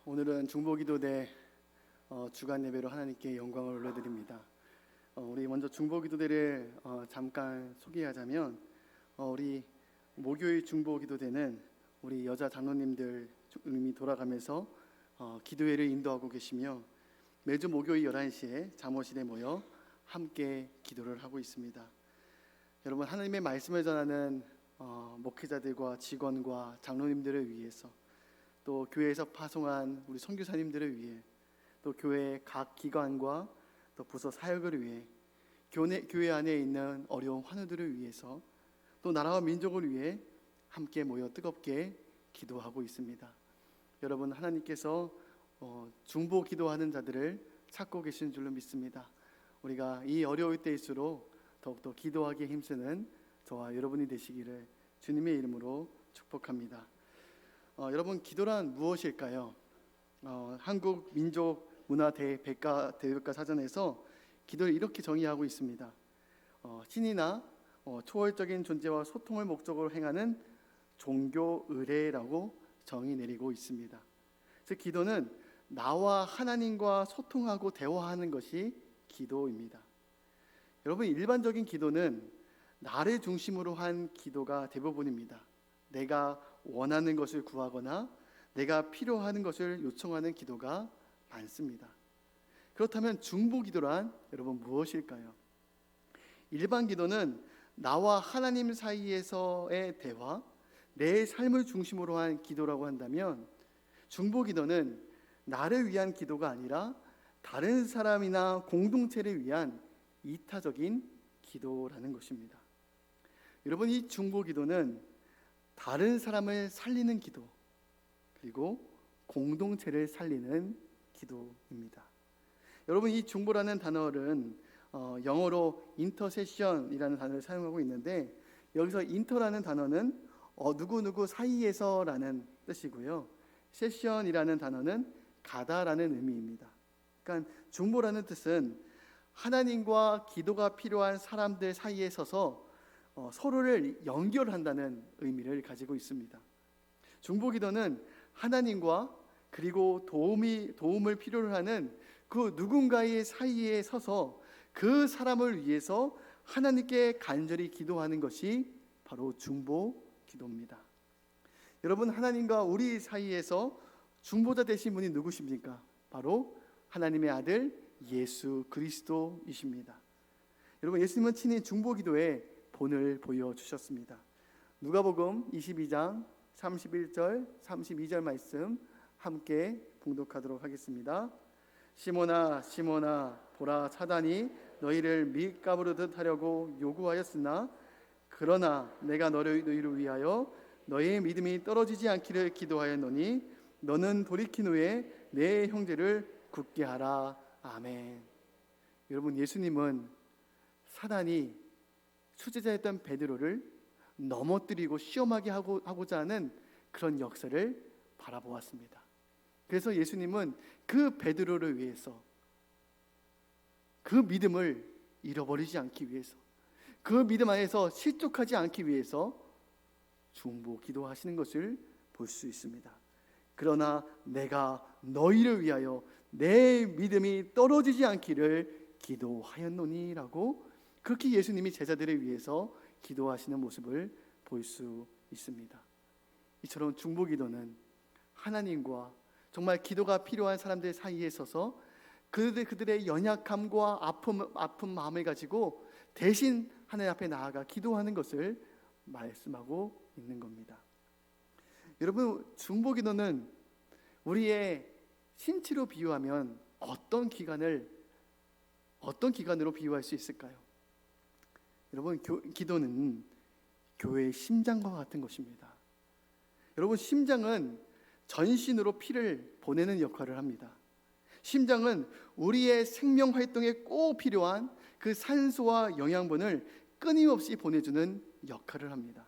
오늘은 중보기도대 주간 예배로 하나님께 영광을 올려드립니다. 우리 먼저 중보기도대를 잠깐 소개하자면 우리 목요일 중보기도대는 우리 여자 장로님들이 돌아가면서 기도회를 인도하고 계시며 매주 목요일 11시에 잠옷실에 모여 함께 기도를 하고 있습니다. 여러분, 하나님의 말씀을 전하는 목회자들과 직원과 장로님들을 위해서, 또 교회에서 파송한 우리 선교사님들을 위해, 또 교회 각 기관과 또 부서 사역을 위해, 교회 안에 있는 어려운 환우들을 위해서, 또 나라와 민족을 위해 함께 모여 뜨겁게 기도하고 있습니다. 여러분, 하나님께서 중보 기도하는 자들을 찾고 계신 줄로 믿습니다. 우리가 이 어려울 때일수록 더욱더 기도하기에 힘쓰는 저와 여러분이 되시기를 주님의 이름으로 축복합니다. 여러분, 기도란 무엇일까요? 한국 민족 문화 대백과 사전에서 기도를 이렇게 정의하고 있습니다. 신이나 초월적인 존재와 소통을 목적으로 행하는 종교 의례라고 정의 내리고 있습니다. 즉, 기도는 나와 하나님과 소통하고 대화하는 것이 기도입니다. 여러분, 일반적인 기도는 나를 중심으로 한 기도가 대부분입니다. 내가 원하는 것을 구하거나 내가 필요하는 것을 요청하는 기도가 많습니다. 그렇다면 중보 기도란 여러분 무엇일까요? 일반 기도는 나와 하나님 사이에서의 대화, 내 삶을 중심으로 한 기도라고 한다면, 중보 기도는 나를 위한 기도가 아니라 다른 사람이나 공동체를 위한 이타적인 기도라는 것입니다. 여러분, 이 중보 기도는 다른 사람을 살리는 기도, 그리고 공동체를 살리는 기도입니다. 여러분, 이 중보라는 단어는 영어로 인터세션이라는 단어를 사용하고 있는데, 여기서 인터라는 단어는 누구누구 사이에서라는 뜻이고요, 세션이라는 단어는 가다라는 의미입니다. 그러니까 중보라는 뜻은 하나님과 기도가 필요한 사람들 사이에 서서 서로를 연결한다는 의미를 가지고 있습니다. 중보기도는 하나님과 그리고 도움을 필요로 하는 그 누군가의 사이에 서서 그 사람을 위해서 하나님께 간절히 기도하는 것이 바로 중보기도입니다. 여러분, 하나님과 우리 사이에서 중보자 되신 분이 누구십니까? 바로 하나님의 아들 예수 그리스도이십니다. 여러분, 예수님은 친히 중보기도에 본을 보여주셨습니다. 누가복음 22장 31절 32절 말씀 함께 봉독하도록 하겠습니다. 시몬아 시몬아, 보라, 사단이 너희를 밀가부르듯 하려고 요구하였으나 그러나 내가 너희를 위하여 너희의 믿음이 떨어지지 않기를 기도하였노니 너는 돌이킨 후에 내 형제를 굳게 하라. 아멘. 여러분, 예수님은 사단이 수제자였던 베드로를 넘어뜨리고 시험하게 하고자 하는 그런 역사를 바라보았습니다. 그래서 예수님은 그 베드로를 위해서, 그 믿음을 잃어버리지 않기 위해서, 그 믿음 안에서 실족하지 않기 위해서 중보 기도하시는 것을 볼 수 있습니다. 그러나 내가 너희를 위하여 내 믿음이 떨어지지 않기를 기도하였노니라고, 그렇게 예수님이 제자들을 위해서 기도하시는 모습을 볼 수 있습니다. 이처럼 중보 기도는 하나님과 정말 기도가 필요한 사람들 사이에 서서 그들의 연약함과 아픈 마음을 가지고 대신 하나님 앞에 나아가 기도하는 것을 말씀하고 있는 겁니다. 여러분, 중보 기도는 우리의 신체로 비유하면 어떤 기관으로 비유할 수 있을까요? 여러분, 기도는 교회의 심장과 같은 것입니다. 여러분, 심장은 전신으로 피를 보내는 역할을 합니다. 심장은 우리의 생명 활동에 꼭 필요한 그 산소와 영양분을 끊임없이 보내주는 역할을 합니다.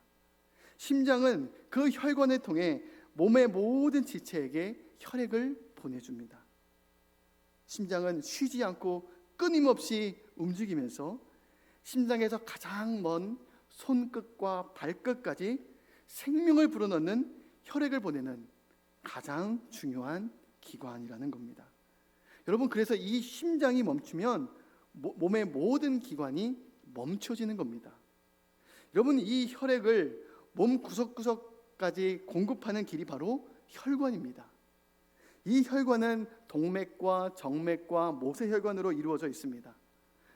심장은 그 혈관을 통해 몸의 모든 지체에게 혈액을 보내줍니다. 심장은 쉬지 않고 끊임없이 움직이면서 심장에서 가장 먼 손끝과 발끝까지 생명을 불어넣는 혈액을 보내는 가장 중요한 기관이라는 겁니다. 여러분, 그래서 이 심장이 멈추면 몸의 모든 기관이 멈춰지는 겁니다. 여러분, 이 혈액을 몸 구석구석까지 공급하는 길이 바로 혈관입니다. 이 혈관은 동맥과 정맥과 모세혈관으로 이루어져 있습니다.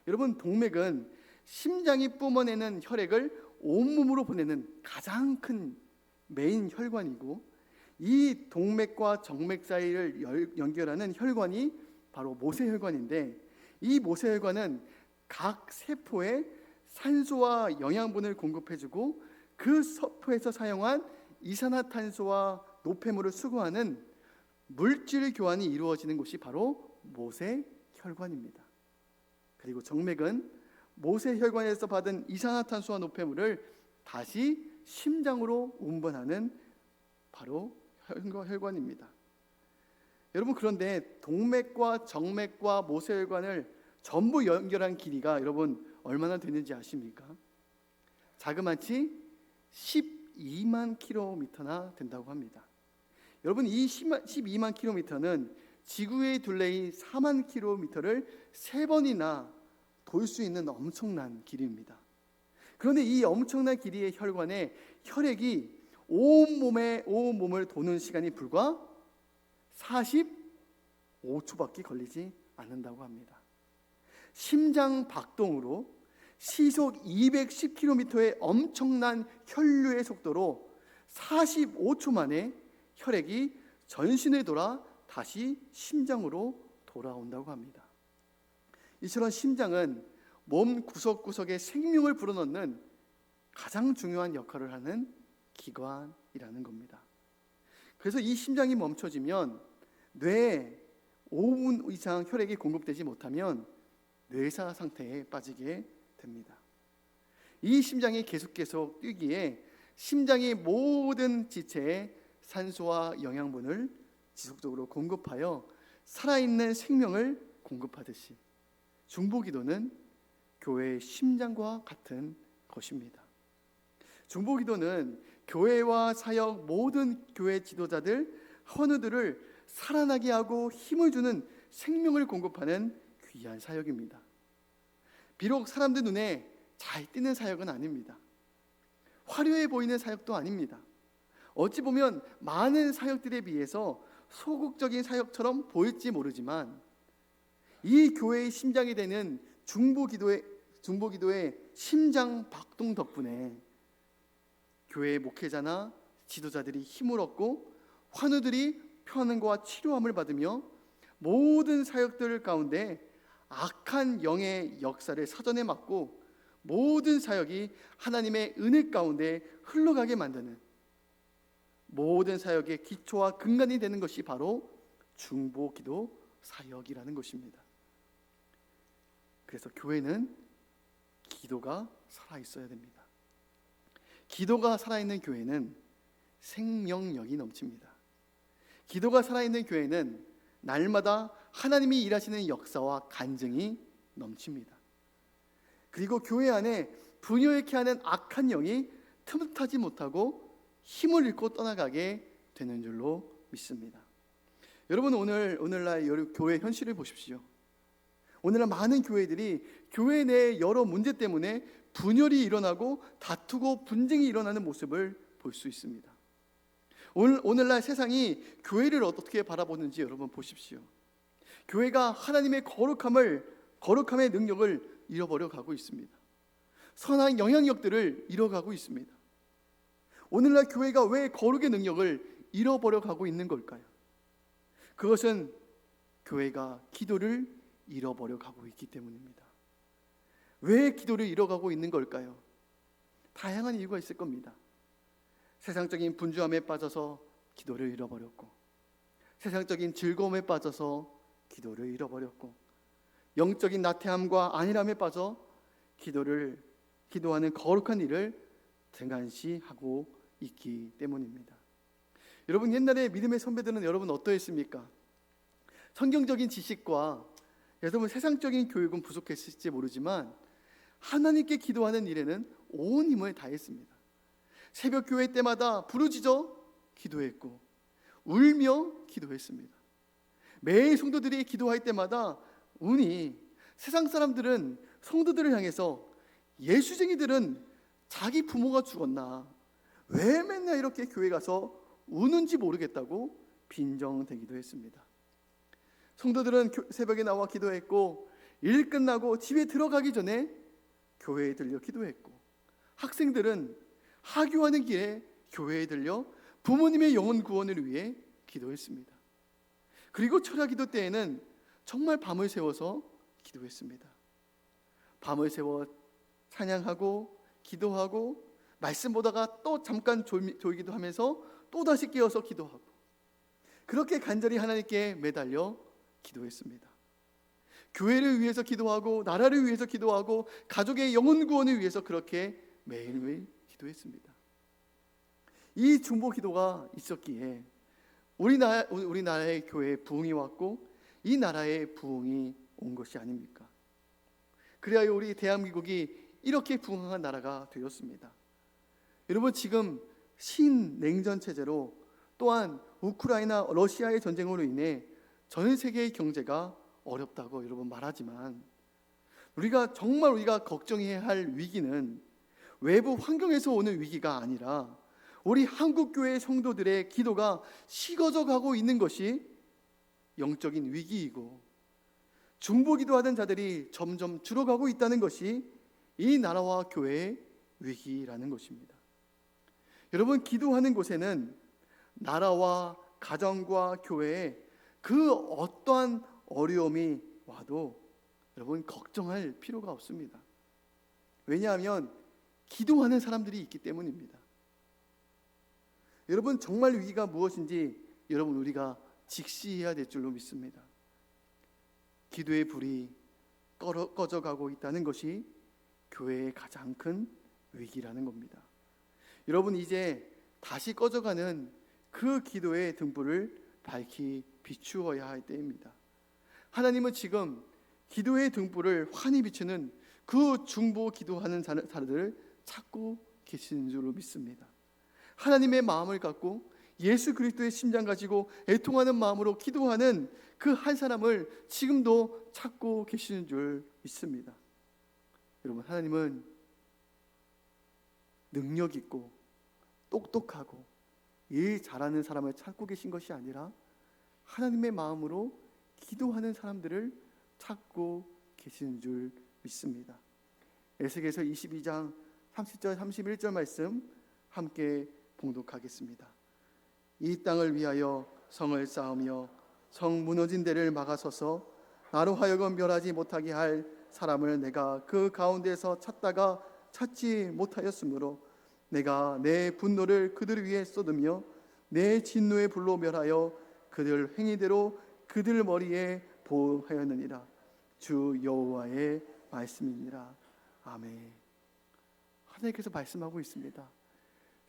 여러분, 동맥은 심장이 뿜어내는 혈액을 온몸으로 보내는 가장 큰 메인 혈관이고, 이 동맥과 정맥 사이를 연결하는 혈관이 바로 모세혈관인데, 이 모세혈관은 각 세포에 산소와 영양분을 공급해주고 그 세포에서 사용한 이산화탄소와 노폐물을 수거하는 물질 교환이 이루어지는 곳이 바로 모세혈관입니다. 그리고 정맥은 모세혈관에서 받은 이산화탄소와 노폐물을 다시 심장으로 운반하는 바로 혈관입니다. 여러분, 그런데 동맥과 정맥과 모세혈관을 전부 연결한 길이가 여러분 얼마나 되는지 아십니까? 자그마치 12만 킬로미터나 된다고 합니다. 여러분, 이 12만 킬로미터는 지구의 둘레인 4만 킬로미터를 3번이나 돌 수 있는 엄청난 길이입니다. 그런데 이 엄청난 길이의 혈관에 혈액이 온 몸을 도는 시간이 불과 45초밖에 걸리지 않는다고 합니다. 심장 박동으로 시속 210km의 엄청난 혈류의 속도로 45초 만에 혈액이 전신을 돌아 다시 심장으로 돌아온다고 합니다. 이처럼 심장은 몸 구석구석에 생명을 불어넣는 가장 중요한 역할을 하는 기관이라는 겁니다. 그래서 이 심장이 멈춰지면 뇌에 5분 이상 혈액이 공급되지 못하면 뇌사 상태에 빠지게 됩니다. 이 심장이 계속 뛰기에 심장이 모든 지체에 산소와 영양분을 지속적으로 공급하여 살아있는 생명을 공급하듯이 중보기도는 교회의 심장과 같은 것입니다. 중보기도는 교회와 사역 모든 교회 지도자들, 헌우들을 살아나게 하고 힘을 주는 생명을 공급하는 귀한 사역입니다. 비록 사람들 눈에 잘 띄는 사역은 아닙니다. 화려해 보이는 사역도 아닙니다. 어찌 보면 많은 사역들에 비해서 소극적인 사역처럼 보일지 모르지만 이 교회의 심장이 되는 중보기도의 심장 박동 덕분에 교회의 목회자나 지도자들이 힘을 얻고 환우들이 편안과 치료함을 받으며 모든 사역들 가운데 악한 영의 역사를 사전에 막고 모든 사역이 하나님의 은혜 가운데 흘러가게 만드는 모든 사역의 기초와 근간이 되는 것이 바로 중보기도 사역이라는 것입니다. 그래서 교회는 기도가 살아있어야 됩니다. 기도가 살아있는 교회는 생명력이 넘칩니다. 기도가 살아있는 교회는 날마다 하나님이 일하시는 역사와 간증이 넘칩니다. 그리고 교회 안에 분열케 하는 악한 영이 틈타지 못하고 힘을 잃고 떠나가게 되는 줄로 믿습니다. 여러분, 오늘날 교회 현실을 보십시오. 오늘날 많은 교회들이 교회 내 여러 문제 때문에 분열이 일어나고 다투고 분쟁이 일어나는 모습을 볼 수 있습니다. 오늘날 세상이 교회를 어떻게 바라보는지 여러분 보십시오. 교회가 하나님의 거룩함의 능력을 잃어버려 가고 있습니다. 선한 영향력들을 잃어가고 있습니다. 오늘날 교회가 왜 거룩의 능력을 잃어버려 가고 있는 걸까요? 그것은 교회가 기도를 잃어버려 가고 있기 때문입니다. 왜 기도를 잃어가고 있는 걸까요? 다양한 이유가 있을 겁니다. 세상적인 분주함에 빠져서 기도를 잃어버렸고, 세상적인 즐거움에 빠져서 기도를 잃어버렸고, 영적인 나태함과 안일함에 빠져 기도하는 거룩한 일을 등한시하고 있기 때문입니다. 여러분, 옛날에 믿음의 선배들은 여러분 어떠했습니까? 성경적인 지식과 여러분 세상적인 교육은 부족했을지 모르지만 하나님께 기도하는 일에는 온 힘을 다했습니다. 새벽 교회 때마다 부르짖어 기도했고, 울며 기도했습니다. 매일 성도들이 기도할 때마다 세상 사람들은 성도들을 향해서 예수쟁이들은 자기 부모가 죽었나, 왜 맨날 이렇게 교회 가서 우는지 모르겠다고 빈정대기도 했습니다. 성도들은 새벽에 나와 기도했고, 일 끝나고 집에 들어가기 전에 교회에 들려 기도했고, 학생들은 하교하는 길에 교회에 들려 부모님의 영혼 구원을 위해 기도했습니다. 그리고 철야 기도 때에는 정말 밤을 새워서 기도했습니다. 밤을 새워 찬양하고 기도하고 말씀 보다가 또 잠깐 졸기도 하면서 또다시 깨어서 기도하고, 그렇게 간절히 하나님께 매달려 기도했습니다. 교회를 위해서 기도하고 나라를 위해서 기도하고 가족의 영혼 구원을 위해서 그렇게 매일매일 기도했습니다. 이 중보 기도가 있었기에 우리나라의 교회에 부흥이 왔고 이 나라에 부흥이 온 것이 아닙니까? 그래야 우리 대한민국이 이렇게 부흥한 나라가 되었습니다. 여러분, 지금 신냉전 체제로, 또한 우크라이나 러시아의 전쟁으로 인해 전 세계의 경제가 어렵다고 여러분 말하지만, 우리가 걱정해야 할 위기는 외부 환경에서 오는 위기가 아니라 우리 한국교회 성도들의 기도가 식어져 가고 있는 것이 영적인 위기이고, 중보기도하던 자들이 점점 줄어가고 있다는 것이 이 나라와 교회의 위기라는 것입니다. 여러분, 기도하는 곳에는 나라와 가정과 교회에 그 어떠한 어려움이 와도 여러분 걱정할 필요가 없습니다. 왜냐하면 기도하는 사람들이 있기 때문입니다. 여러분, 정말 위기가 무엇인지 우리가 직시해야 될 줄로 믿습니다. 기도의 불이 꺼져가고 있다는 것이 교회의 가장 큰 위기라는 겁니다. 여러분, 이제 다시 꺼져가는 그 기도의 등불을 밝히 비추어야 할 때입니다. 하나님은 지금 기도의 등불을 환히 비추는 그 중보 기도하는 자들을 찾고 계시는 줄로 믿습니다. 하나님의 마음을 갖고 예수 그리스도의 심장 가지고 애통하는 마음으로 기도하는 그 한 사람을 지금도 찾고 계시는 줄 믿습니다. 여러분, 하나님은 능력 있고 똑똑하고 일 잘하는 사람을 찾고 계신 것이 아니라 하나님의 마음으로 기도하는 사람들을 찾고 계시는 줄 믿습니다. 에스겔서 22장 30절 31절 말씀 함께 봉독하겠습니다. 이 땅을 위하여 성을 쌓으며 성 무너진 데를 막아서서 나로 하여금 멸하지 못하게 할 사람을 내가 그 가운데서 찾다가 찾지 못하였으므로 내가 내 분노를 그들 위에 쏟으며 내 진노의 불로 멸하여 그들 행위대로 그들 머리에 보하였느니라. 주 여호와의 말씀이니라. 아멘. 하나님께서 말씀하고 있습니다.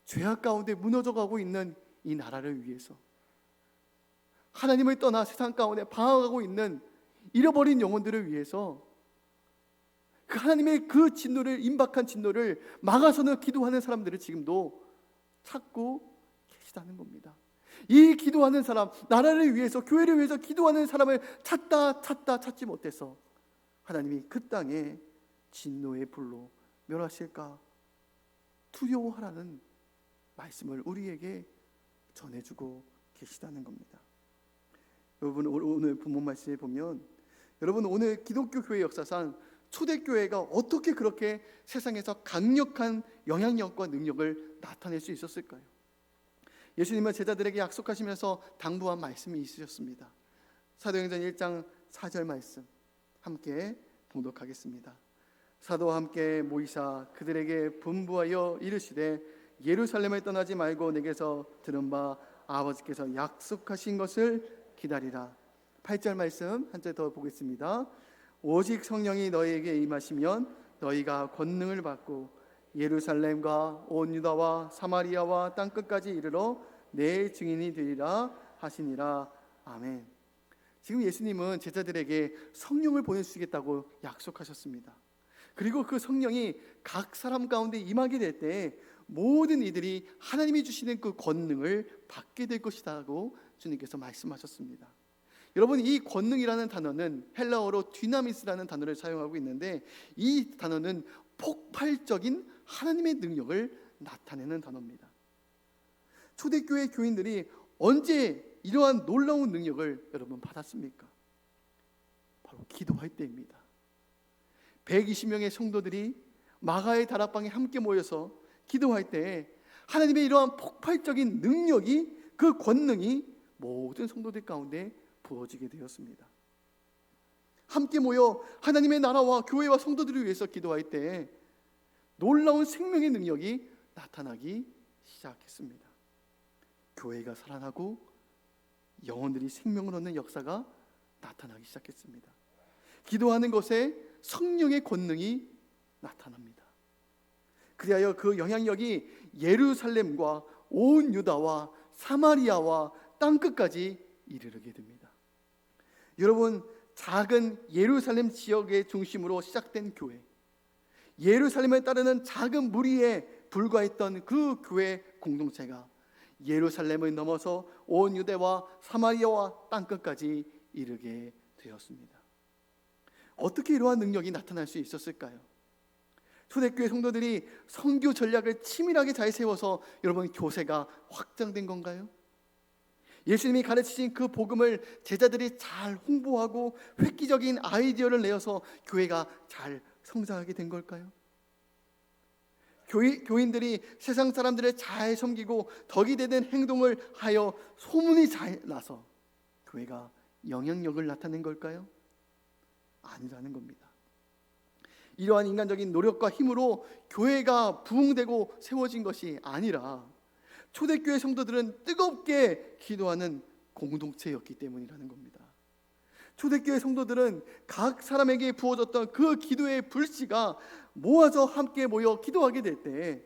죄악 가운데 무너져가고 있는 이 나라를 위해서, 하나님을 떠나 세상 가운데 방황하고 있는 잃어버린 영혼들을 위해서 그 하나님의 그 진노를, 임박한 진노를 막아서는 기도하는 사람들을 지금도 찾고 계시다는 겁니다. 이 기도하는 사람, 나라를 위해서, 교회를 위해서 기도하는 사람을 찾지 못해서 하나님이 그 땅에 진노의 불로 멸하실까 두려워하라는 말씀을 우리에게 전해주고 계시다는 겁니다. 여러분, 오늘 본문 말씀에 보면, 여러분, 오늘 기독교 교회 역사상 초대교회가 어떻게 그렇게 세상에서 강력한 영향력과 능력을 나타낼 수 있었을까요? 예수님은 제자들에게 약속하시면서 당부한 말씀이 있으셨습니다. 사도행전 1장 4절 말씀 함께 봉독하겠습니다. 사도와 함께 모이사 그들에게 분부하여 이르시되 예루살렘을 떠나지 말고 내게서 들은 바 아버지께서 약속하신 것을 기다리라. 8절 말씀 한 절 더 보겠습니다. 오직 성령이 너희에게 임하시면 너희가 권능을 받고 예루살렘과 온 유다와 사마리아와 땅끝까지 이르러 내 증인이 되리라 하시니라. 아멘. 지금 예수님은 제자들에게 성령을 보내주시겠다고 약속하셨습니다. 그리고 그 성령이 각 사람 가운데 임하게 될 때 모든 이들이 하나님이 주시는 그 권능을 받게 될 것이라고 주님께서 말씀하셨습니다. 여러분, 이 권능이라는 단어는 헬라어로 디나미스라는 단어를 사용하고 있는데, 이 단어는 폭발적인 하나님의 능력을 나타내는 단어입니다. 초대교회 교인들이 언제 이러한 놀라운 능력을 여러분 받았습니까? 바로 기도할 때입니다. 120명의 성도들이 마가의 다락방에 함께 모여서 기도할 때 하나님의 이러한 폭발적인 능력이, 그 권능이 모든 성도들 가운데 부어지게 되었습니다. 함께 모여 하나님의 나라와 교회와 성도들을 위해서 기도할 때 놀라운 생명의 능력이 나타나기 시작했습니다. 교회가 살아나고 영혼들이 생명을 얻는 역사가 나타나기 시작했습니다. 기도하는 것에 성령의 권능이 나타납니다. 그리하여 그 영향력이 예루살렘과 온 유다와 사마리아와 땅끝까지 이르게 됩니다. 여러분, 작은 예루살렘 지역의 중심으로 시작된 교회, 예루살렘에 따르는 작은 무리에 불과했던 그 교회 공동체가 예루살렘을 넘어서 온 유대와 사마리아와 땅끝까지 이르게 되었습니다. 어떻게 이러한 능력이 나타날 수 있었을까요? 초대교회 성도들이 선교 전략을 치밀하게 잘 세워서 여러분 교세가 확장된 건가요? 예수님이 가르치신 그 복음을 제자들이 잘 홍보하고 획기적인 아이디어를 내어서 교회가 잘 성장하게 된 걸까요? 교인들이 세상 사람들을 잘 섬기고 덕이 되는 행동을 하여 소문이 잘 나서 교회가 영향력을 나타낸 걸까요? 아니라는 겁니다. 이러한 인간적인 노력과 힘으로 교회가 부흥되고 세워진 것이 아니라 초대교회 성도들은 뜨겁게 기도하는 공동체였기 때문이라는 겁니다. 초대교회 성도들은 각 사람에게 부어졌던 그 기도의 불씨가 모아서 함께 모여 기도하게 될 때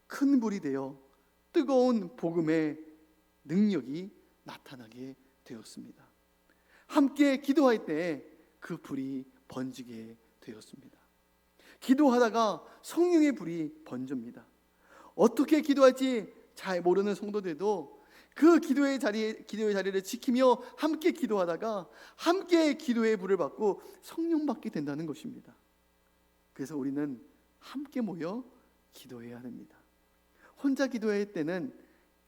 큰 불이 되어 뜨거운 복음의 능력이 나타나게 되었습니다. 함께 기도할 때 그 불이 번지게 되었습니다. 기도하다가 성령의 불이 번집니다. 어떻게 기도할지 잘 모르는 성도들도 그 기도의 자리를 지키며 함께 기도하다가 함께 기도의 불을 받고 성령 받게 된다는 것입니다. 그래서 우리는 함께 모여 기도해야 합니다. 혼자 기도할 때는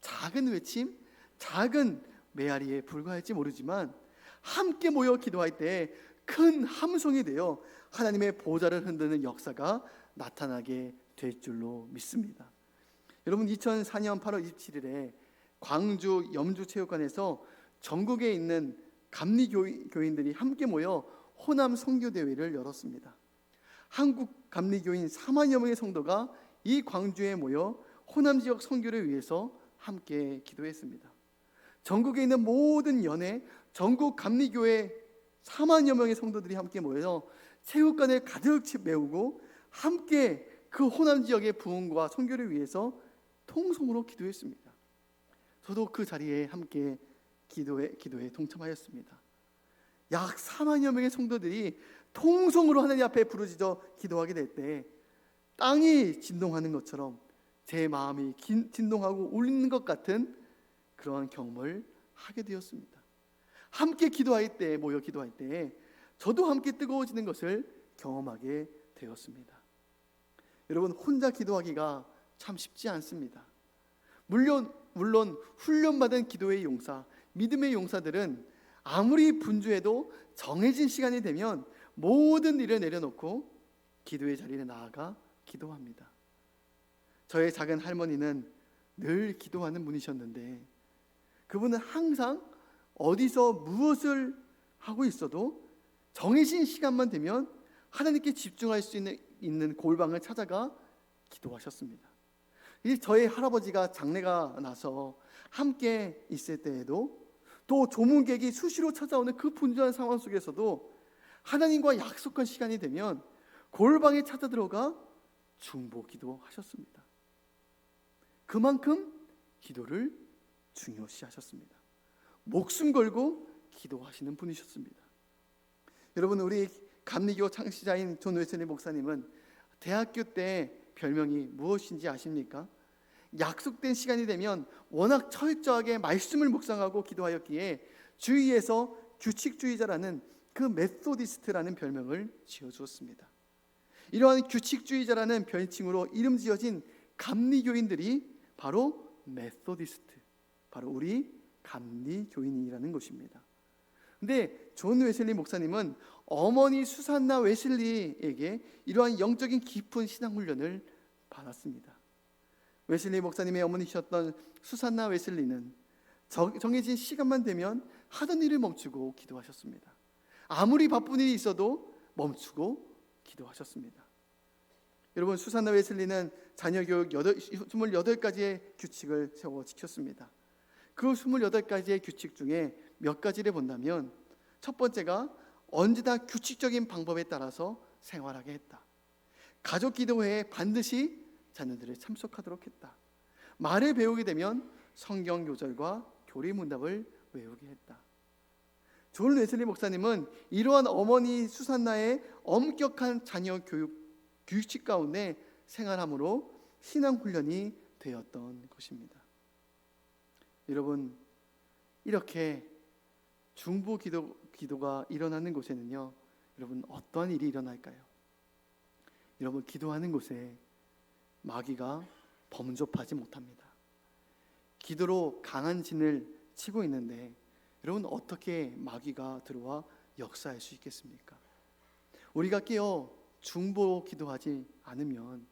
작은 외침, 작은 메아리에 불과할지 모르지만 함께 모여 기도할 때 큰 함성이 되어 하나님의 보좌를 흔드는 역사가 나타나게 될 줄로 믿습니다. 여러분, 2004년 8월 27일에 광주 염주체육관에서 전국에 있는 감리교인들이 함께 모여 호남 선교대회를 열었습니다. 한국 감리교인 4만여 명의 성도가 이 광주에 모여 호남 지역 선교를 위해서 함께 기도했습니다. 전국에 있는 모든 연회, 전국 감리교회 4만여 명의 성도들이 함께 모여서 체육관을 가득 메우고 함께 그 호남 지역의 부흥과 선교를 위해서 통성으로 기도했습니다. 저도 그 자리에 함께 기도에 동참하였습니다. 약 4만여 명의 성도들이 통성으로 하나님 앞에 부르짖어 기도하게 될 때 땅이 진동하는 것처럼 제 마음이 진동하고 울리는 것 같은 그러한 경험을 하게 되었습니다. 함께 기도할 때, 모여 기도할 때 저도 함께 뜨거워지는 것을 경험하게 되었습니다. 여러분, 혼자 기도하기가 참 쉽지 않습니다. 물론 훈련받은 기도의 용사, 믿음의 용사들은 아무리 분주해도 정해진 시간이 되면 모든 일을 내려놓고 기도의 자리에 나아가 기도합니다. 저의 작은 할머니는 늘 기도하는 분이셨는데 그분은 항상 어디서 무엇을 하고 있어도 정해진 시간만 되면 하나님께 집중할 수 있는 골방을 찾아가 기도하셨습니다. 저의 할아버지가 장례가 나서 함께 있을 때에도 또 조문객이 수시로 찾아오는 그 분주한 상황 속에서도 하나님과 약속한 시간이 되면 골방에 찾아 들어가 중보 기도하셨습니다. 그만큼 기도를 중요시 하셨습니다. 목숨 걸고 기도하시는 분이셨습니다. 여러분, 우리 감리교 창시자인 존 웨슬리 목사님은 대학교 때 별명이 무엇인지 아십니까? 약속된 시간이 되면 워낙 철저하게 말씀을 묵상하고 기도하였기에 주위에서 규칙주의자라는 그 메소디스트라는 별명을 지어주었습니다. 이러한 규칙주의자라는 별칭으로 이름 지어진 감리교인들이 바로 메소디스트, 바로 우리 감리교인이라는 것입니다. 근데 존 웨슬리 목사님은 어머니 수산나 웨슬리에게 이러한 영적인 깊은 신앙 훈련을 받았습니다. 웨슬리 목사님의 어머니셨던 수산나 웨슬리는 정해진 시간만 되면 하던 일을 멈추고 기도하셨습니다. 아무리 바쁜 일이 있어도 멈추고 기도하셨습니다. 여러분, 수산나 웨슬리는 자녀 교육 28가지의 규칙을 세워 지켰습니다. 그 28가지의 규칙 중에 몇 가지를 본다면, 첫 번째가 언제나 규칙적인 방법에 따라서 생활하게 했다. 가족 기도회에 반드시 자녀들을 참석하도록 했다. 말을 배우게 되면 성경 요절과 교리 문답을 외우게 했다. 존 웨슬리 목사님은 이러한 어머니 수산나의 엄격한 자녀 교육 규칙 가운데 생활함으로 신앙 훈련이 되었던 것입니다. 여러분, 이렇게 중보 기도가 일어나는 곳에는요, 여러분, 어떠한 일이 일어날까요? 여러분, 기도하는 곳에 마귀가 범접하지 못합니다. 기도로 강한 진을 치고 있는데 여러분, 어떻게 마귀가 들어와 역사할 수 있겠습니까? 우리가 깨어 중보 기도하지 않으면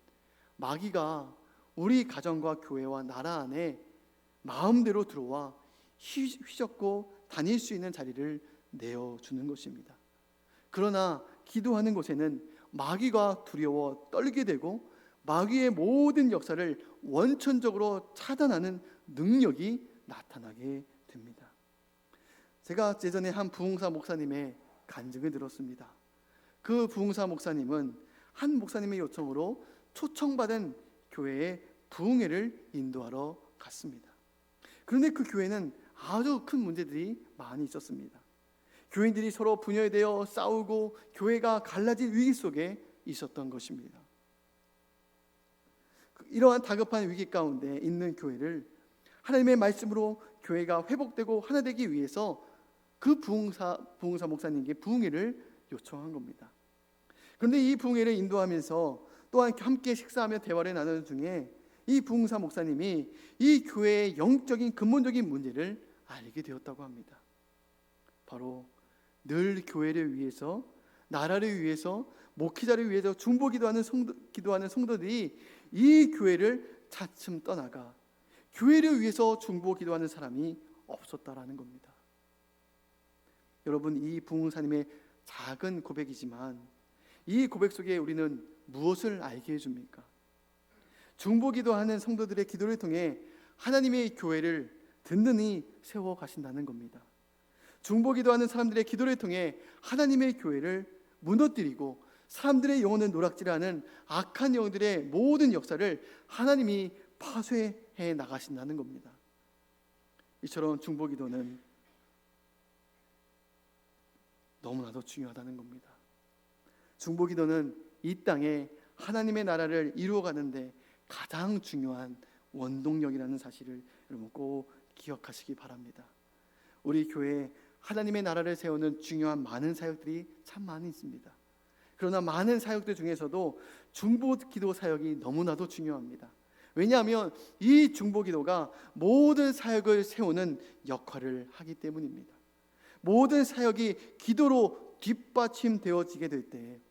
마귀가 우리 가정과 교회와 나라 안에 마음대로 들어와 휘젓고 다닐 수 있는 자리를 내어주는 것입니다. 그러나 기도하는 곳에는 마귀가 두려워 떨게 되고 마귀의 모든 역사를 원천적으로 차단하는 능력이 나타나게 됩니다. 제가 예전에 한 부흥사 목사님의 간증을 들었습니다. 그 부흥사 목사님은 한 목사님의 요청으로 초청받은 교회에 부흥회를 인도하러 갔습니다. 그런데 그 교회는 아주 큰 문제들이 많이 있었습니다. 교인들이 서로 분열되어 싸우고 교회가 갈라질 위기 속에 있었던 것입니다. 이러한 다급한 위기 가운데 있는 교회를 하나님의 말씀으로 교회가 회복되고 하나 되기 위해서 그 부흥사 목사님께 부흥회를 요청한 겁니다. 그런데 이 부흥회를 인도하면서 또한 함께 식사하며 대화를 나누는 중에 이 부흥사 목사님이 이 교회의 영적인 근본적인 문제를 알게 되었다고 합니다. 바로 늘 교회를 위해서, 나라를 위해서, 목회자를 위해서 중보 기도하는 성도들이 이 교회를 차츰 떠나가 교회를 위해서 중보 기도하는 사람이 없었다라는 겁니다. 여러분, 이 부흥사님의 작은 고백이지만 이 고백 속에 우리는 무엇을 알게 해줍니까? 중보 기도하는 성도들의 기도를 통해 하나님의 교회를 든든히 세워 가신다는 겁니다. 중보 기도하는 사람들의 기도를 통해 하나님의 교회를 무너뜨리고 사람들의 영혼을 노락질하는 악한 영들의 모든 역사를 하나님이 파쇄해 나가신다는 겁니다. 이처럼 중보 기도는 너무나도 중요하다는 겁니다. 중보 기도는 이 땅에 하나님의 나라를 이루어가는데 가장 중요한 원동력이라는 사실을 여러분 꼭 기억하시기 바랍니다. 우리 교회에 하나님의 나라를 세우는 중요한 많은 사역들이 참 많이 있습니다. 그러나 많은 사역들 중에서도 중보 기도 사역이 너무나도 중요합니다. 왜냐하면 이 중보 기도가 모든 사역을 세우는 역할을 하기 때문입니다. 모든 사역이 기도로 뒷받침되어지게 될 때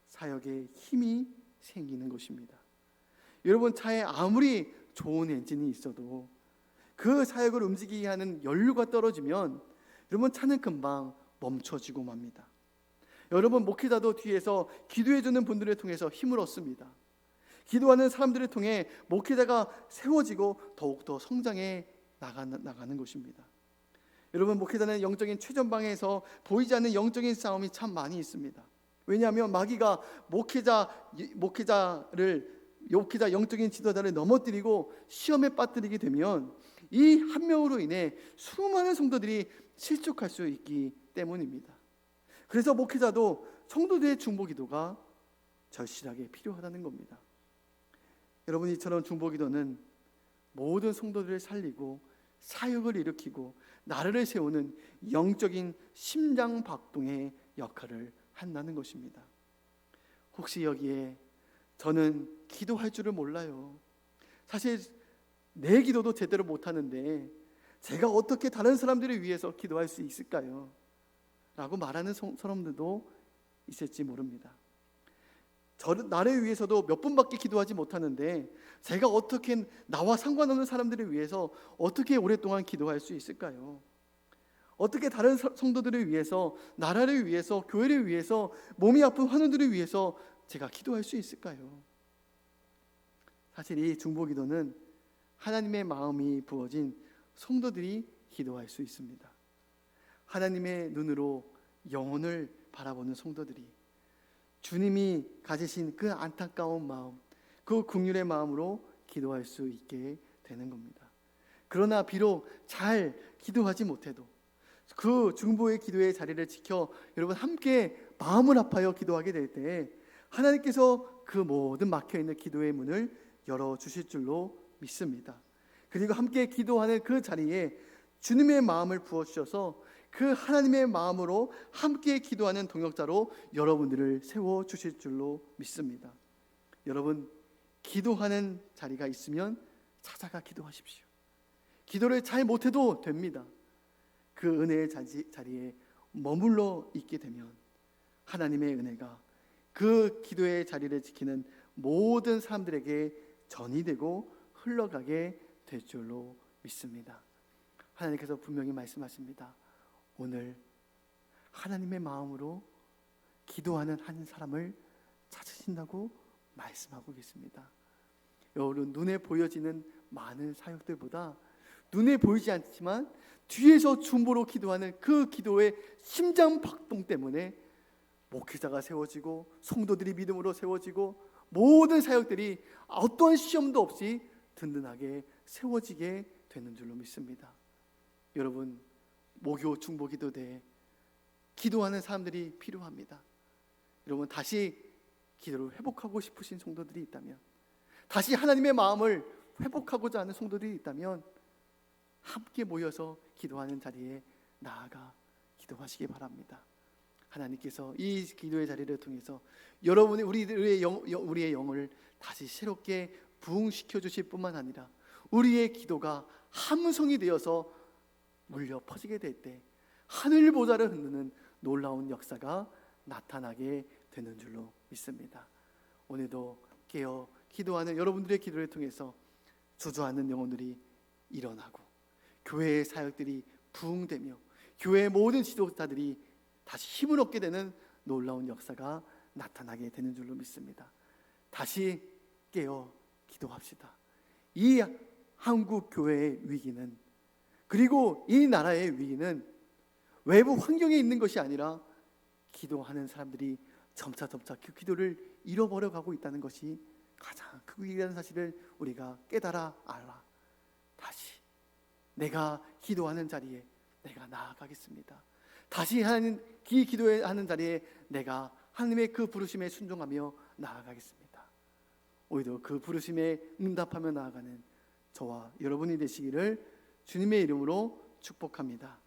사역에 힘이 생기는 것입니다. 여러분, 차에 아무리 좋은 엔진이 있어도 그 사역을 움직이게 하는 연료가 떨어지면 여러분, 차는 금방 멈춰지고 맙니다. 여러분, 목회자도 뒤에서 기도해주는 분들을 통해서 힘을 얻습니다. 기도하는 사람들을 통해 목회자가 세워지고 더욱더 성장해 나가는 것입니다. 여러분, 목회자는 영적인 최전방에서 보이지 않는 영적인 싸움이 참 많이 있습니다. 왜냐하면 마귀가 목회자 영적인 지도자를 넘어뜨리고 시험에 빠뜨리게 되면 이 한 명으로 인해 수많은 성도들이 실족할 수 있기 때문입니다. 그래서 목회자도 성도들의 중보 기도가 절실하게 필요하다는 겁니다. 여러분, 이처럼 중보기도는 모든 성도들을 살리고 사역을 일으키고 나라를 세우는 영적인 심장박동의 역할을 한다는 것입니다. 혹시 여기에 저는 기도할 줄을 몰라요, 사실 내 기도도 제대로 못하는데 제가 어떻게 다른 사람들을 위해서 기도할 수 있을까요? 라고 말하는 사람들도 있을지 모릅니다. 나를 위해서도 몇 분밖에 기도하지 못하는데 제가 어떻게 나와 상관없는 사람들을 위해서 어떻게 오랫동안 기도할 수 있을까요? 어떻게 다른 성도들을 위해서, 나라를 위해서, 교회를 위해서, 몸이 아픈 환우들을 위해서 제가 기도할 수 있을까요? 사실 이 중보기도는 하나님의 마음이 부어진 성도들이 기도할 수 있습니다. 하나님의 눈으로 영혼을 바라보는 성도들이 주님이 가지신 그 안타까운 마음, 그 긍휼의 마음으로 기도할 수 있게 되는 겁니다. 그러나 비록 잘 기도하지 못해도 그 중보의 기도의 자리를 지켜 여러분 함께 마음을 아파요 기도하게 될 때 하나님께서 그 모든 막혀있는 기도의 문을 열어주실 줄로 믿습니다. 그리고 함께 기도하는 그 자리에 주님의 마음을 부어주셔서 그 하나님의 마음으로 함께 기도하는 동역자로 여러분들을 세워주실 줄로 믿습니다. 여러분, 기도하는 자리가 있으면 찾아가 기도하십시오. 기도를 잘 못해도 됩니다. 그 은혜의 자리에 머물러 있게 되면 하나님의 은혜가 그 기도의 자리를 지키는 모든 사람들에게 전이되고 흘러가게 될 줄로 믿습니다. 하나님께서 분명히 말씀하십니다. 오늘 하나님의 마음으로 기도하는 한 사람을 찾으신다고 말씀하고 계십니다. 여러분, 눈에 보여지는 많은 사역들보다 눈에 보이지 않지만 뒤에서 중보로 기도하는 그 기도의 심장 박동 때문에 목회자가 세워지고 성도들이 믿음으로 세워지고 모든 사역들이 어떠한 시험도 없이 든든하게 세워지게 되는 줄로 믿습니다. 여러분, 모교 중보기도대에 기도하는 사람들이 필요합니다. 여러분, 다시 기도를 회복하고 싶으신 성도들이 있다면, 다시 하나님의 마음을 회복하고자 하는 성도들이 있다면 함께 모여서 기도하는 자리에 나아가 기도하시기 바랍니다. 하나님께서 이 기도의 자리를 통해서 여러분이 우리의 영을 다시 새롭게 부흥시켜 주실 뿐만 아니라 우리의 기도가 함성이 되어서 울려 퍼지게 될 때 하늘 보좌를 흔드는 놀라운 역사가 나타나게 되는 줄로 믿습니다. 오늘도 깨어 기도하는 여러분들의 기도를 통해서 주저하는 영혼들이 일어나고 교회의 사역들이 부흥되며 교회의 모든 지도자들이 다시 힘을 얻게 되는 놀라운 역사가 나타나게 되는 줄로 믿습니다. 다시 깨어 기도합시다. 이 한국 교회의 위기는, 그리고 이 나라의 위기는 외부 환경에 있는 것이 아니라 기도하는 사람들이 점차 그 기도를 잃어버려 가고 있다는 것이 가장 큰 위기라는 사실을 우리가 깨달아 알아 다시 내가 기도하는 자리에 내가 나아가겠습니다. 다시 하나님 기도하는 자리에 내가 하나님의 그 부르심에 순종하며 나아가겠습니다. 오히려 그 부르심에 응답하며 나아가는 저와 여러분이 되시기를 주님의 이름으로 축복합니다.